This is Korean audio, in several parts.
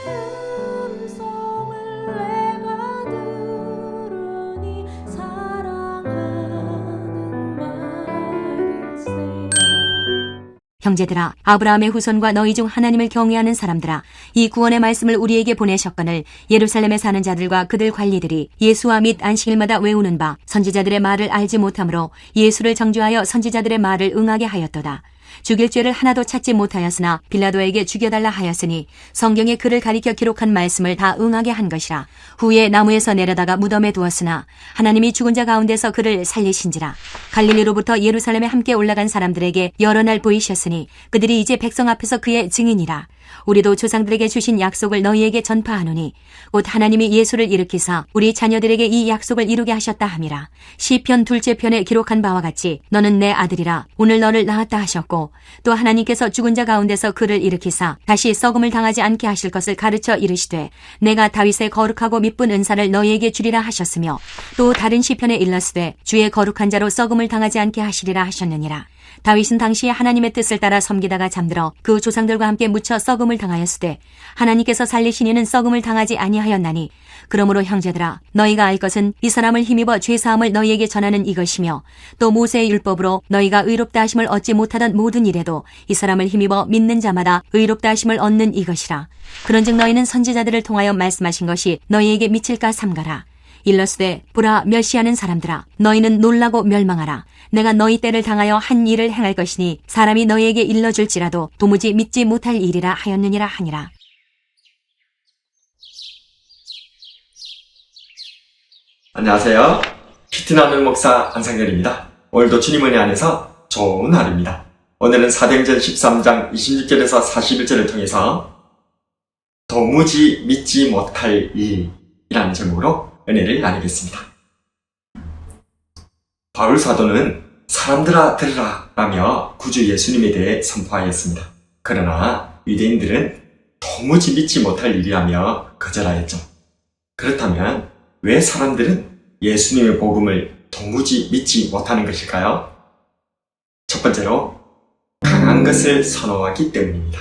음성을 내가 들으니 사랑하는 말일세. 형제들아, 아브라함의 후손과 너희 중 하나님을 경외하는 사람들아, 이 구원의 말씀을 우리에게 보내셨거늘 예루살렘에 사는 자들과 그들 관리들이 예수와 및 안식일마다 외우는 바 선지자들의 말을 알지 못하므로 예수를 정죄하여 선지자들의 말을 응하게 하였도다. 죽일 죄를 하나도 찾지 못하였으나 빌라도에게 죽여달라 하였으니 성경에 그를 가리켜 기록한 말씀을 다 응하게 한 것이라. 후에 나무에서 내려다가 무덤에 두었으나 하나님이 죽은 자 가운데서 그를 살리신지라. 갈릴리로부터 예루살렘에 함께 올라간 사람들에게 여러 날 보이셨으니 그들이 이제 백성 앞에서 그의 증인이라. 우리도 조상들에게 주신 약속을 너희에게 전파하노니 곧 하나님이 예수를 일으키사 우리 자녀들에게 이 약속을 이루게 하셨다 함이라. 시편 2째 편에 기록한 바와 같이 너는 내 아들이라 오늘 너를 낳았다 하셨고, 또 하나님께서 죽은 자 가운데서 그를 일으키사 다시 썩음을 당하지 않게 하실 것을 가르쳐 이르시되 내가 다윗의 거룩하고 미쁜 은사를 너희에게 주리라 하셨으며, 또 다른 시편에 일렀으되 주의 거룩한 자로 썩음을 당하지 않게 하시리라 하셨느니라. 다윗은 당시에 하나님의 뜻을 따라 섬기다가 잠들어 그 조상들과 함께 묻혀 썩음을 당하였으되 하나님께서 살리신 이는 썩음을 당하지 아니하였나니, 그러므로 형제들아 너희가 알 것은 이 사람을 힘입어 죄사함을 너희에게 전하는 이것이며, 또 모세의 율법으로 너희가 의롭다 하심을 얻지 못하던 모든 일에도 이 사람을 힘입어 믿는 자마다 의롭다 하심을 얻는 이것이라. 그런즉 너희는 선지자들을 통하여 말씀하신 것이 너희에게 미칠까 삼가라. 일러스되 보라, 멸시하는 사람들아 너희는 놀라고 멸망하라. 내가 너희 때를 당하여 한 일을 행할 것이니 사람이 너희에게 일러줄지라도 도무지 믿지 못할 일이라 하였느니라 하니라. 안녕하세요. 피트나는 목사 안상렬입니다. 오늘도 주님 은혜 안에서 좋은 하루입니다. 오늘은 사도행전 13장 26절에서 41절을 통해서 도무지 믿지 못할 일이라는 제목으로 은혜를 나누겠습니다. 바울 사도는 사람들아 들으라 라며 구주 예수님에 대해 선포하였습니다. 그러나 유대인들은 도무지 믿지 못할 일이라며 거절하였죠. 그렇다면 왜 사람들은 예수님의 복음을 도무지 믿지 못하는 것일까요? 첫 번째로 강한 것을 선호하기 때문입니다.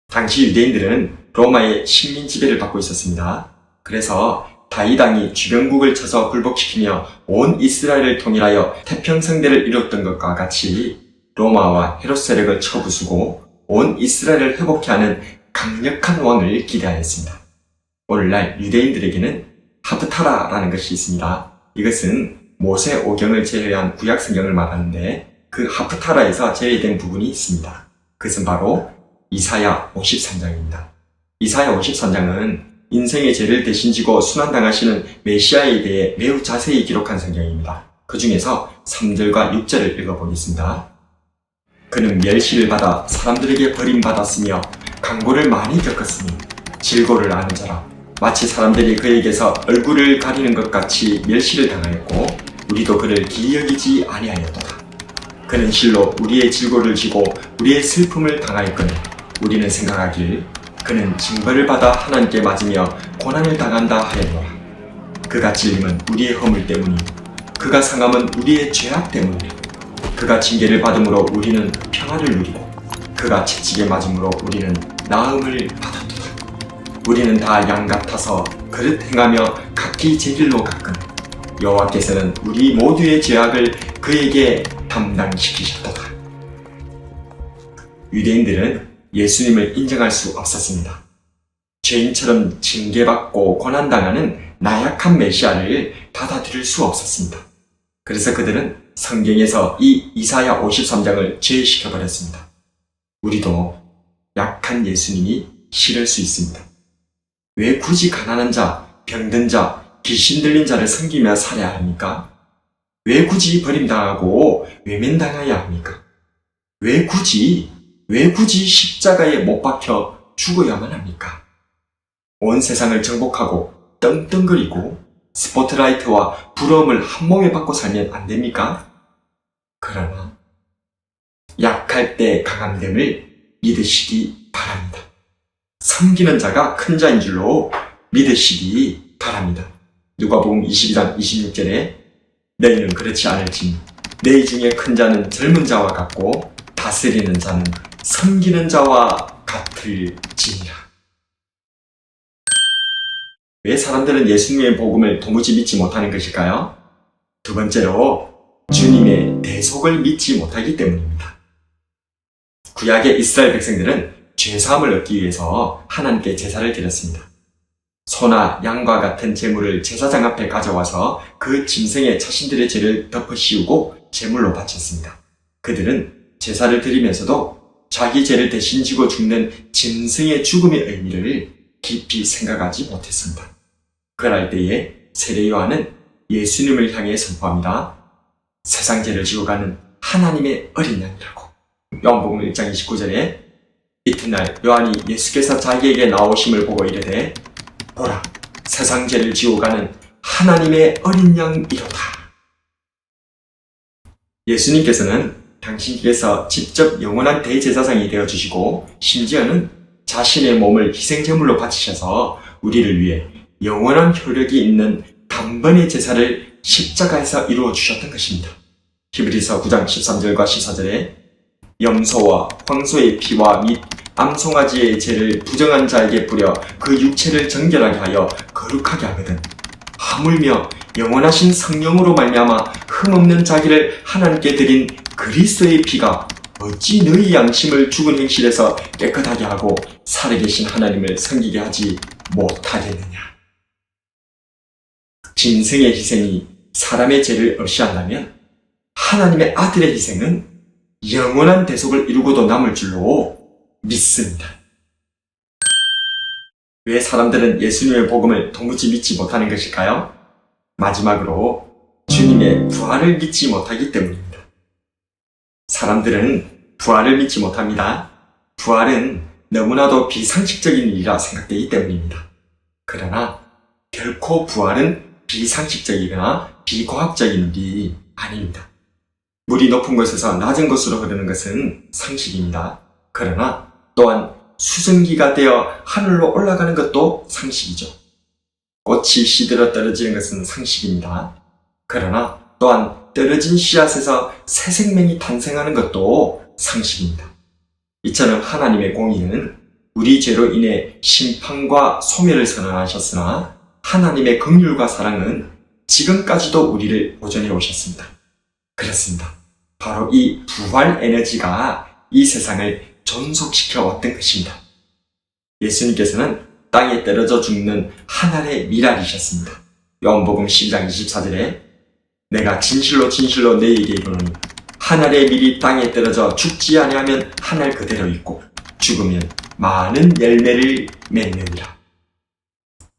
당시 유대인들은 로마의 식민 지배를 받고 있었습니다. 그래서 다윗 왕이 주변국을 쳐서 굴복시키며 온 이스라엘을 통일하여 태평성대를 이뤘던 것과 같이 로마와 헤롯 세력을 쳐부수고 온 이스라엘을 회복케 하는 강력한 왕을 기대하였습니다. 오늘날 유대인들에게는 하프타라라는 것이 있습니다. 이것은 모세 오경을 제외한 구약 성경을 말하는데 그 하프타라에서 제외된 부분이 있습니다. 그것은 바로 이사야 53장입니다. 이사야 53장은 인생의 죄를 대신 지고 순환당하시는 메시아에 대해 매우 자세히 기록한 성경입니다. 그 중에서 3절과 6절을 읽어보겠습니다. 그는 멸시를 받아 사람들에게 버림받았으며 강고를 많이 겪었으니 질고를 아는 자라. 마치 사람들이 그에게서 얼굴을 가리는 것 같이 멸시를 당하였고 우리도 그를 기이 여기지 아니하였도다. 그는 실로 우리의 질고를 지고 우리의 슬픔을 당하였거늘 우리는 생각하길 그는 징벌을 받아 하나님께 맞으며 고난을 당한다 하였노라. 그가 찔림은 우리의 허물 때문이, 그가 상함은 우리의 죄악 때문이라. 그가 징계를 받음으로 우리는 평화를 누리고 그가 채찍에 맞음으로 우리는 나음을 받았도다. 우리는 다 양 같아서 그릇 행하며 각기 제 길로 갔거늘 여호와께서는 우리 모두의 죄악을 그에게 담당시키셨도다. 유대인들은 예수님을 인정할 수 없었습니다. 죄인처럼 징계받고 고난당하는 나약한 메시아를 받아들일 수 없었습니다. 그래서 그들은 성경에서 이 이사야 53장을 제외시켜버렸습니다. 우리도 약한 예수님이 싫을 수 있습니다. 왜 굳이 가난한 자, 병든 자, 귀신 들린 자를 섬기며 살아야 합니까? 왜 굳이 버림당하고 외면당해야 합니까? 왜 굳이 십자가에 못 박혀 죽어야만 합니까? 온 세상을 정복하고 떵떵거리고 스포트라이트와 부러움을 한 몸에 받고 살면 안 됩니까? 그러나 약할 때 강함됨을 믿으시기 바랍니다. 섬기는 자가 큰 자인 줄로 믿으시기 바랍니다. 누가복음 22장 26절에 너희는 그렇지 않을지니 너희 중에 큰 자는 젊은 자와 같고 다스리는 자는 섬기는 자와 같을지니라. 왜 사람들은 예수님의 복음을 도무지 믿지 못하는 것일까요? 두 번째로 주님의 대속을 믿지 못하기 때문입니다. 구약의 이스라엘 백성들은 죄사함을 얻기 위해서 하나님께 제사를 드렸습니다. 소나 양과 같은 제물을 제사장 앞에 가져와서 그 짐승에 자신들의 죄를 덮어 씌우고 제물로 바쳤습니다. 그들은 제사를 드리면서도 자기 죄를 대신 지고 죽는 짐승의 죽음의 의미를 깊이 생각하지 못했습니다. 그럴 때에 세례 요한은 예수님을 향해 선포합니다. 세상 죄를 지고 가는 하나님의 어린 양이라고. 요한복음 1장 29절에 이튿날 요한이 예수께서 자기에게 나오심을 보고 이르되 보라, 세상 죄를 지고 가는 하나님의 어린 양이로다. 예수님께서는 당신께서 직접 영원한 대제사장이 되어주시고 심지어는 자신의 몸을 희생제물로 바치셔서 우리를 위해 영원한 효력이 있는 단번의 제사를 십자가에서 이루어 주셨던 것입니다. 히브리서 9장 13절과 14절에 염소와 황소의 피와 및 암송아지의 죄를 부정한 자에게 뿌려 그 육체를 정결하게 하여 거룩하게 하거든 하물며 영원하신 성령으로 말미암아 흠없는 자기를 하나님께 드린 그리스도의 피가 어찌 너희 양심을 죽은 행실에서 깨끗하게 하고 살아계신 하나님을 섬기게 하지 못하겠느냐. 짐승의 희생이 사람의 죄를 없이 한다면 하나님의 아들의 희생은 영원한 대속을 이루고도 남을 줄로 믿습니다. 왜 사람들은 예수님의 복음을 도무지 믿지 못하는 것일까요? 마지막으로 주님의 부활을 믿지 못하기 때문입니다. 사람들은 부활을 믿지 못합니다. 부활은 너무나도 비상식적인 일이라 생각되기 때문입니다. 그러나 결코 부활은 비상식적이거나 비과학적인 일이 아닙니다. 물이 높은 곳에서 낮은 곳으로 흐르는 것은 상식입니다. 그러나 또한 수증기가 되어 하늘로 올라가는 것도 상식이죠. 꽃이 시들어 떨어지는 것은 상식입니다. 그러나 또한 떨어진 씨앗에서 새 생명이 탄생하는 것도 상식입니다. 이처럼 하나님의 공의는 우리 죄로 인해 심판과 소멸을 선언하셨으나 하나님의 긍휼과 사랑은 지금까지도 우리를 보존해 오셨습니다. 그렇습니다. 바로 이 부활 에너지가 이 세상을 존속시켜 왔던 것입니다. 예수님께서는 땅에 떨어져 죽는 하늘의 미랄이셨습니다. 요한복음 12장 24절에 내가 진실로 진실로 너희에게 이르노니 하늘의 밀이 땅에 떨어져 죽지 아니하면 하늘 그대로 있고 죽으면 많은 열매를 맺느니라.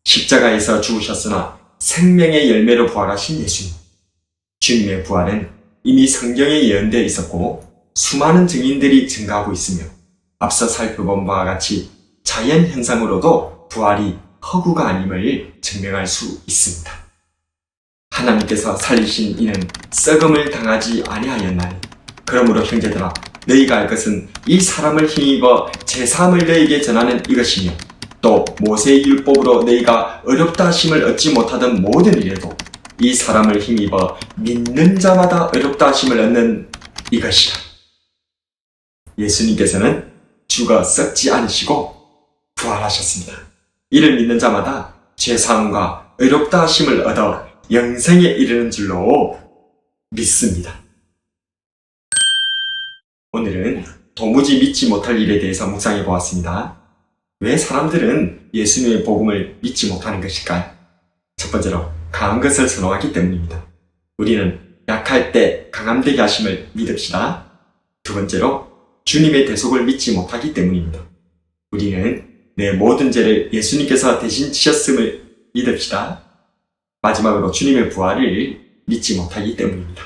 십자가에서 죽으셨으나 생명의 열매로 부활하신 예수님. 주님의 부활은 이미 성경에 예언되어 있었고 수많은 증인들이 증가하고 있으며 앞서 살펴본 바와 같이 자연 현상으로도 부활이 허구가 아님을 증명할 수 있습니다. 하나님께서 살리신 이는 썩음을 당하지 아니하였나니 그러므로 형제들아 너희가 알 것은 이 사람을 힘입어 제사함을 너희에게 전하는 이것이며 또 모세의 율법으로 너희가 어렵다 하심을 얻지 못하던 모든 일에도 이 사람을 힘입어 믿는 자마다 어렵다 하심을 얻는 이것이라. 예수님께서는 죽어 썩지 않으시고 부활하셨습니다. 이를 믿는 자마다 죄사함과 어렵다 하심을 얻어 영생에 이르는 줄로 믿습니다. 오늘은 도무지 믿지 못할 일에 대해서 묵상해 보았습니다. 왜 사람들은 예수님의 복음을 믿지 못하는 것일까요? 첫 번째로 강한 것을 선호하기 때문입니다. 우리는 약할 때 강함되게 하심을 믿읍시다. 두 번째로 주님의 대속을 믿지 못하기 때문입니다. 우리는 내 모든 죄를 예수님께서 대신 지셨음을 믿읍시다. 마지막으로 주님의 부활을 믿지 못하기 때문입니다.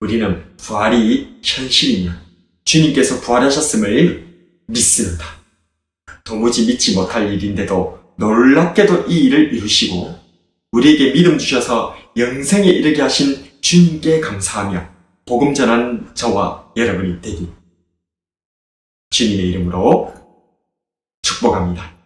우리는 부활이 현실이며 주님께서 부활하셨음을 믿습니다. 도무지 믿지 못할 일인데도 놀랍게도 이 일을 이루시고 우리에게 믿음 주셔서 영생에 이르게 하신 주님께 감사하며 복음 전하는 저와 여러분이 되기 주님의 이름으로 축복합니다.